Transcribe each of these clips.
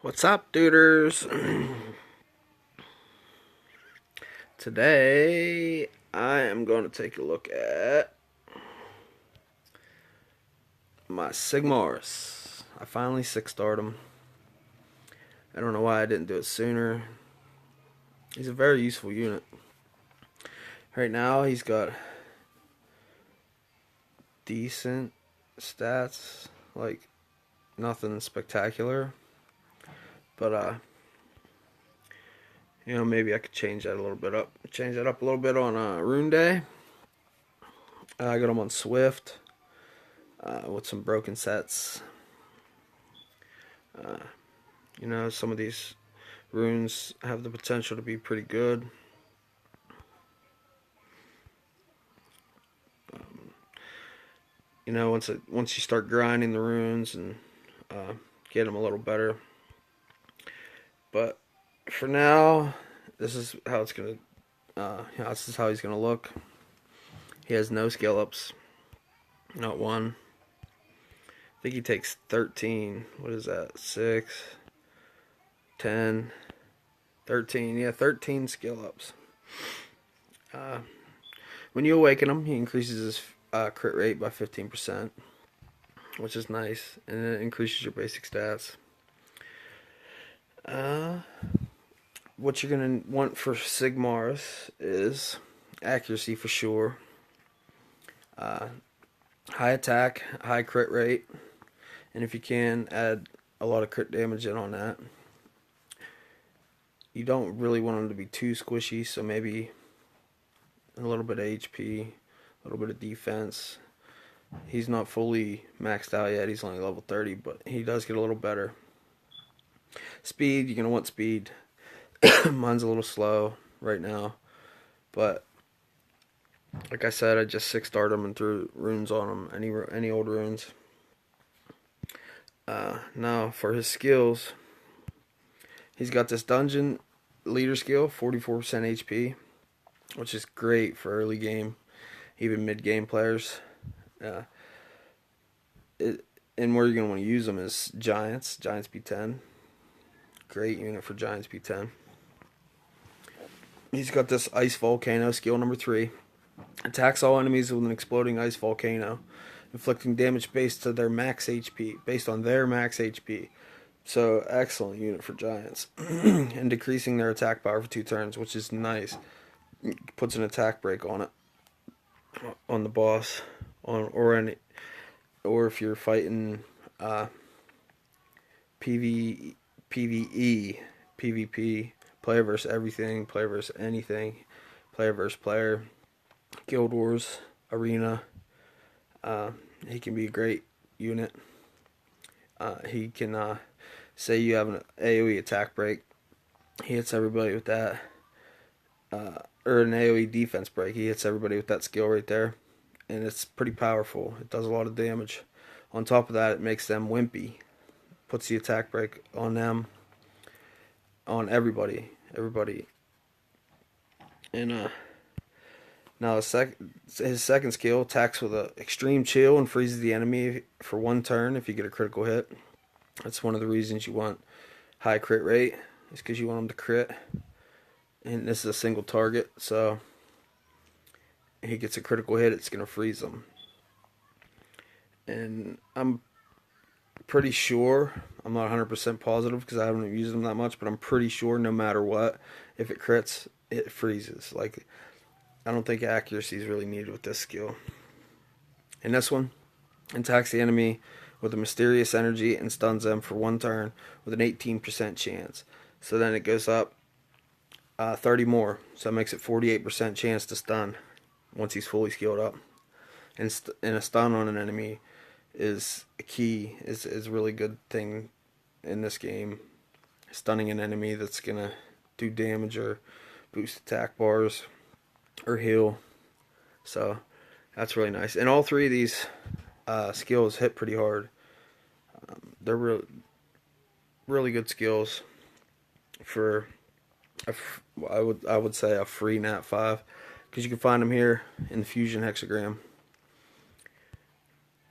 What's up, duders? Today, I am going to take a look at my Sigmarus. I finally 6-starred him. I don't know why I didn't do it sooner. He's a very useful unit. Right now, he's got decent stats, like nothing spectacular. But, maybe I could change that a little bit up. Change that up a little bit on Rune Day. I got him on Swift with some broken sets. Some of these runes have the potential to be pretty good. Once you start grinding the runes and get them a little better. But for now, this is how it's gonna. This is how he's gonna look. He has no skill ups, not one. I think he takes 13. What is that? 6, 10, 13. Yeah, 13 skill ups. When you awaken him, he increases his crit rate by 15%, which is nice, and it increases your basic stats. What you're going to want for Sigmarus is accuracy for sure, high attack, high crit rate, and if you can, add a lot of crit damage in on that. You don't really want him to be too squishy, so maybe a little bit of HP, a little bit of defense. He's not fully maxed out yet, he's only level 30, but he does get a little better. Speed, you're going to want speed. Mine's a little slow right now, but like I said, I just 6-starred him and threw runes on him, any old runes. Now for his skills, he's got this dungeon leader skill, 44% HP, which is great for early game, even mid game players. And where you're going to want to use them is Giants B10. Great unit for Giants B10. He's got this Ice Volcano, skill number 3. Attacks all enemies with an exploding ice volcano, inflicting damage based on their max HP. So, excellent unit for Giants. And decreasing their attack power for 2 turns, which is nice. Puts an attack break on it. On the boss. Or if you're fighting PvE, PvP, player versus everything, player versus anything, player versus player, Guild Wars, Arena. He can be a great unit. He can, say you have an AoE attack break, he hits everybody with that. Or an AoE defense break, he hits everybody with that skill right there. And it's pretty powerful. It does a lot of damage. On top of that, it makes them wimpy. Puts the attack break on them. On everybody. And now his second skill attacks with an extreme chill and freezes the enemy for 1 turn if you get a critical hit. That's one of the reasons you want high crit rate. It's because you want them to crit. And this is a single target, so he gets a critical hit, it's going to freeze him. And I'm pretty sure, I'm not 100% positive because I haven't used them that much, but I'm pretty sure no matter what, if it crits, it freezes. Like, I don't think accuracy is really needed with this skill. And this one attacks the enemy with a mysterious energy and stuns them for 1 turn with an 18% chance. So then it goes up 30 more, so it makes it 48% chance to stun once he's fully skilled up. And a stun on an enemy is a key, is a really good thing in this game. Stunning an enemy that's going to do damage or boost attack bars or heal. So that's really nice. And all 3 of these skills hit pretty hard. They're really good skills for I would say a free Nat 5, because you can find him here in the Fusion Hexagram.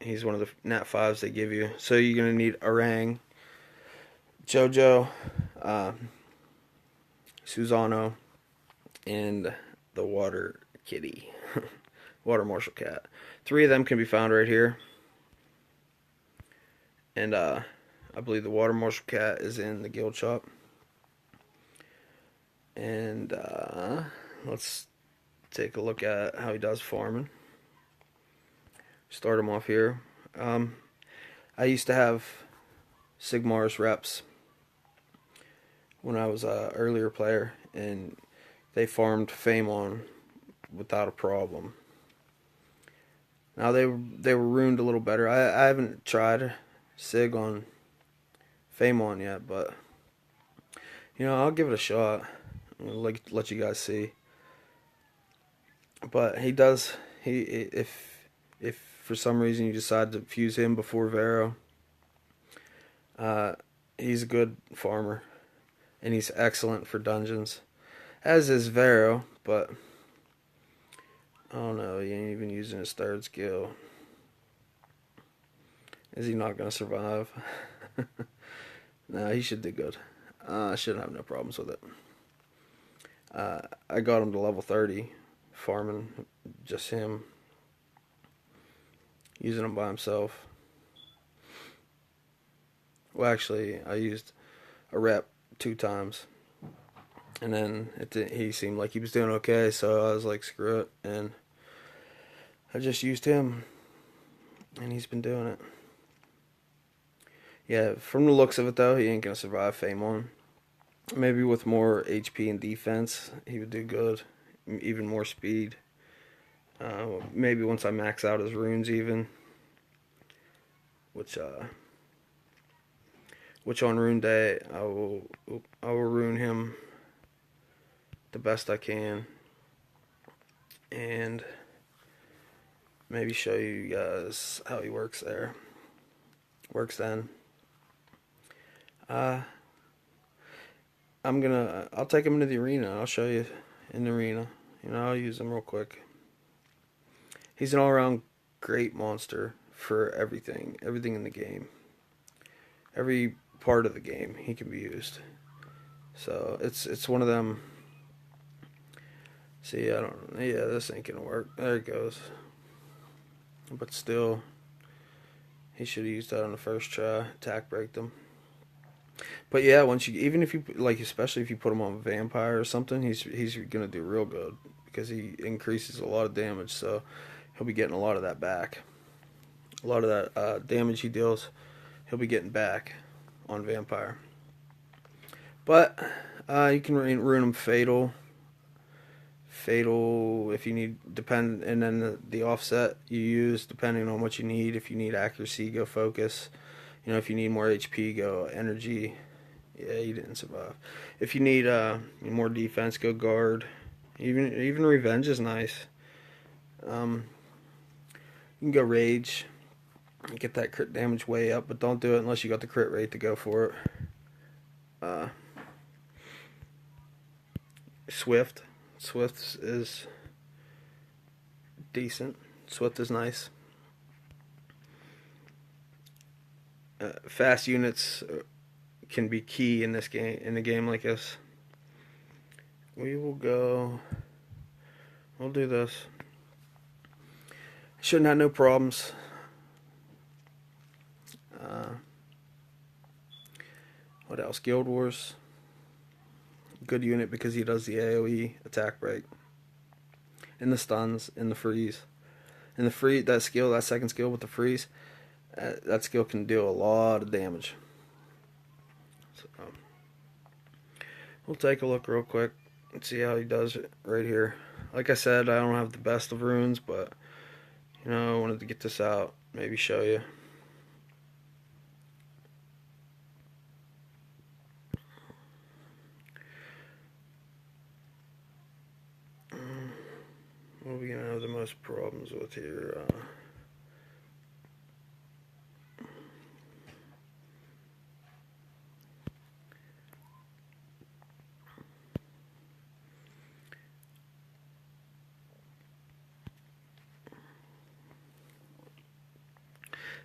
He's one of the Nat 5s they give you. So you're going to need Orang, Jojo, uh, Susano, and the water kitty, water marshal cat. 3 of them can be found right here, and I believe the water marshal cat is in the guild shop. And let's take a look at how he does farming. Start him off here. I used to have Sigmarus reps when I was an earlier player, and they farmed Famon without a problem. Now they were ruined a little better. I haven't tried Sig on Famon yet, but I'll give it a shot. I'll let you guys see. But he does. If for some reason you decide to fuse him before Vero, he's a good farmer, and he's excellent for dungeons, as is Vero. But I don't know. He ain't even using his 3rd skill. Is he not gonna survive? No, he should do good. I shouldn't have no problems with it. I got him to level 30, farming just him, using him by himself. Well, actually, I used a rep 2 times, and then he seemed like he was doing okay, so I was like, screw it, and I just used him, and he's been doing it. Yeah, from the looks of it, though, he ain't gonna survive Famon. Maybe with more HP and defense, he would do good. Even more speed. Maybe once I max out his runes, even. Which on Rune Day, I will rune him the best I can, and maybe show you guys how he works there. Works then. I'll take him into the arena. I'll show you in the arena. I'll use him real quick. He's an all-around great monster for everything in the game. Every part of the game he can be used. So it's one of them. See, this ain't gonna work. There it goes. But still, he should have used that on the first try. Attack break them. But yeah, even if you especially if you put him on vampire or something, he's gonna do real good because he increases a lot of damage. So he'll be getting a lot of that back. A lot of that damage he deals, he'll be getting back on vampire. But you can rune him fatal if you need, and then the offset you use depending on what you need. If you need accuracy, go focus. If you need more HP, go energy. Yeah, you didn't survive. If you need more defense, go guard. Even revenge is nice. You can go rage. Get that crit damage way up, but don't do it unless you got the crit rate to go for it. Swift is decent. Swift is nice. Fast units can be key in this game. In a game like this, we'll do this. Shouldn't have no problems. What else? Guild Wars. Good unit because he does the AoE attack break. And the stuns, and the freeze. And that second skill with the freeze, that skill can deal a lot of damage. So, we'll take a look real quick and see how he does it right here. Like I said, I don't have the best of runes, but I wanted to get this out, maybe show you. What are we going to have the most problems with here?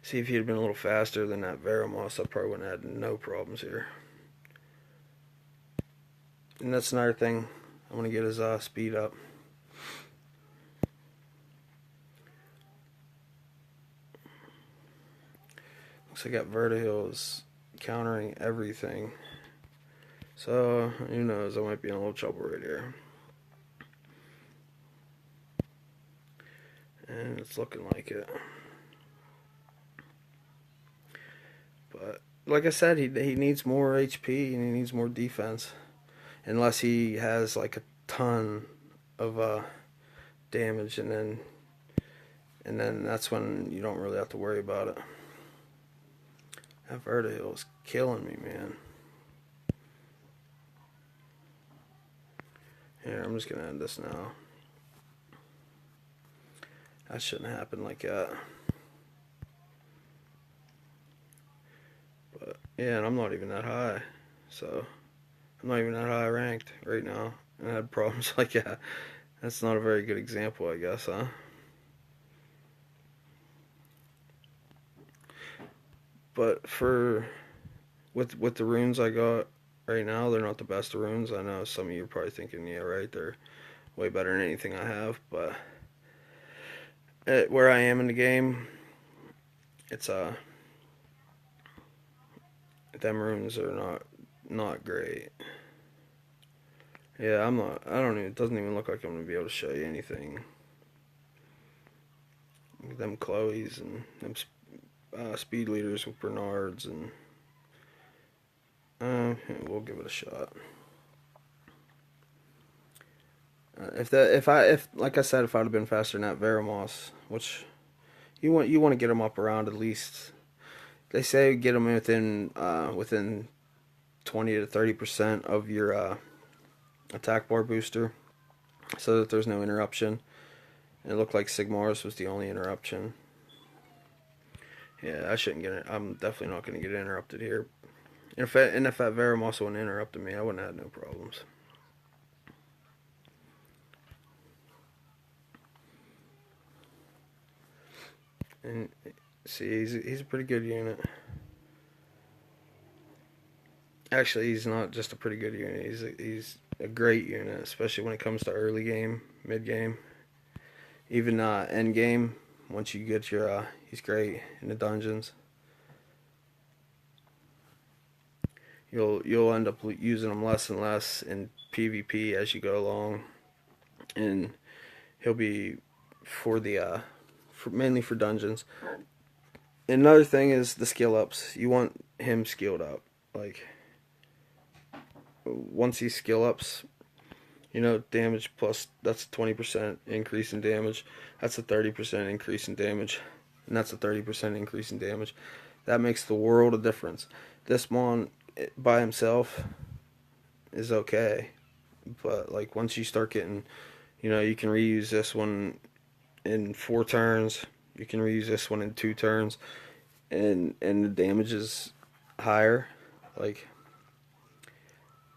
See, if he had been a little faster than that Veramos, I probably wouldn't have had no problems here. And that's another thing. I want to get his speed up. Looks like that Vertigo is countering everything. So, who knows, I might be in a little trouble right here. And it's looking like it. But, like I said, he needs more HP and he needs more defense. Unless he has, like, a ton of damage, and then that's when you don't really have to worry about it. That Vertigo is killing me, man. Here, I'm just gonna end this now. That shouldn't happen like that. But yeah, and I'm not even that high, so I'm not even that high ranked right now, and I had problems like that. That's not a very good example, I guess, huh? But with the runes I got right now, they're not the best runes. I know some of you are probably thinking, yeah, right, they're way better than anything I have, but where I am in the game, it's them runes are not great. Yeah, I'm not. I don't even. It doesn't even look like I'm gonna be able to show you anything. Them Chloes and them speed leaders with Bernards, and we'll give it a shot. If like I said, if I'd have been faster than that Veramos, which you want to get them up around at least. They say get them within 20 to 30% of your attack bar booster, so that there's no interruption. And it looked like Sigmarus was the only interruption. Yeah, I shouldn't get it. I'm definitely not going to get interrupted here. And if that Veramos wouldn't interrupted me, I wouldn't have had no problems. And see, he's a pretty good unit. Actually, he's not just a pretty good unit. He's a great unit, especially when it comes to early game, mid game, even end game. Once you get your, he's great in the dungeons. You'll end up using him less and less in PvP as you go along, and he'll be for mainly for dungeons. Another thing is the skill ups. You want him skilled up. Like, once he skill ups, damage plus, that's a 20% increase in damage. That's a 30% increase in damage. And that's a 30% increase in damage. That makes the world of difference. This mon by himself is okay. But, like, once you start getting, you can reuse this one in 4 turns. You can reuse this one in 2 turns. And the damage is higher. Like,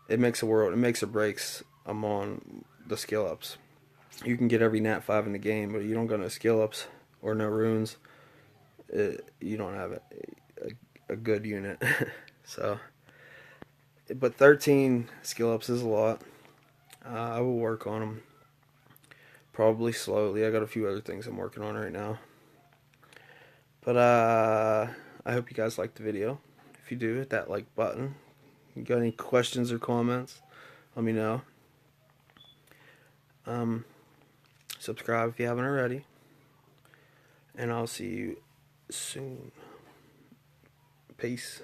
it makes or breaks on the skill ups. You can get every nat 5 in the game, but you don't go no skill ups or no runes, you don't have a good unit. So, but 13 skill ups is a lot. I will work on them, probably slowly. I got a few other things I'm working on right now. But I hope you guys liked the video. If you do, hit that like button. You got any questions or comments, let me know. Subscribe if you haven't already. And I'll see you soon. Peace.